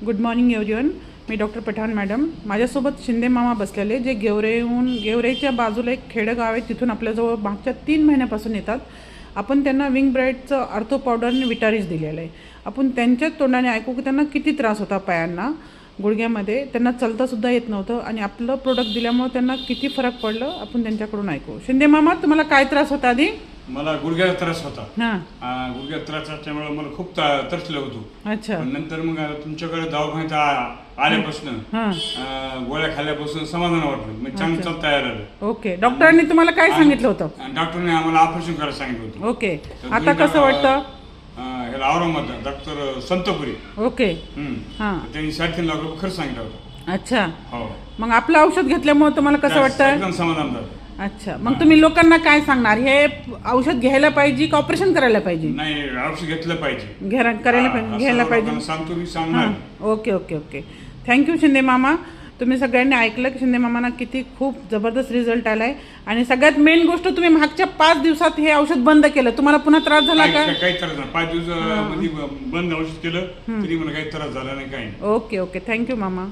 Good morning everyone. मी doctor Pathan madam. माझ्यासोबत शिंदे मामा बसलेले, जे गेवरेच्या बाजूला एक खेडेगाव आहे, तिथून आपल्याजवळ मागच्या 3 महिन्यापासून येतात. आपण त्यांना विंग ब्राईटचं आर्थो पावडर आणि विटारिस दिलेलं आहे. आपण त्यांच्याच तोंडाने ऐकू की त्यांना किती त्रास होता पायांना, गुडघ्यामध्ये. त्यांना चालतासुद्धा येत नव्हतं आणि आपलं प्रोडक्ट दिल्यामुळे त्यांना किती फरक पडलं आपण त्यांच्याकडून ऐकू. शिंदे मामा, तुम्हाला काय त्रास होता आधी? मला गुडघ्याचा त्रास होता. हां, गुडघ्याचा त्रास असल्यामुळे मला खूप तरसलं होतो. अच्छा. पण नंतर मग तुमच्याकडे दवाखान्यात आल्यापासून गोळ्या खाल्ल्यापासून समाधान वाटलं, मग चांगलं चालता यायला लागलं. ओके. डॉक्टरांनी तुम्हाला काय सांगितलं होतं? डॉक्टरने आम्हाला ऑपरेशन करायला सांगितलं होतं. ओके. आता कसं वाटतं? ह्याला औरंगाबाद डॉक्टर संतपुरी. ओके. हां, त्यांनी 3.5 लाख रुपये खर्च सांगितलं होतं. अच्छा. हो, मग आपलं औषध घेतल्यामुळे तुम्हाला कसं वाटतं? एकदम समाधान झालं. अच्छा. मग तुम्ही लोकांना काय सांगणार? हे औषध घ्यायला पाहिजे का ऑपरेशन करायला पाहिजे? नाही, औषध घेतलं पाहिजे, करायला पाहिजे, घ्यायला पाहिजे. सांगतो मी, सांगणार. Okay okay okay. Thank you Shinde मामा. तुम्ही सगळ्यांनी ऐकलं की शिंदे मामांना किती खूप जबरदस्त रिझल्ट आला आहे. आणि सगळ्यात मेन गोष्ट, तुम्ही मागच्या 5 दिवसात हे औषध बंद केलं. तुम्हाला पुन्हा त्रास झाला का? काही त्रास नाही. 5 दिवस मध्ये बंद औषध केलं तरी मला काही त्रास झाला नाही, काही. Okay okay. थँक्यू मामा.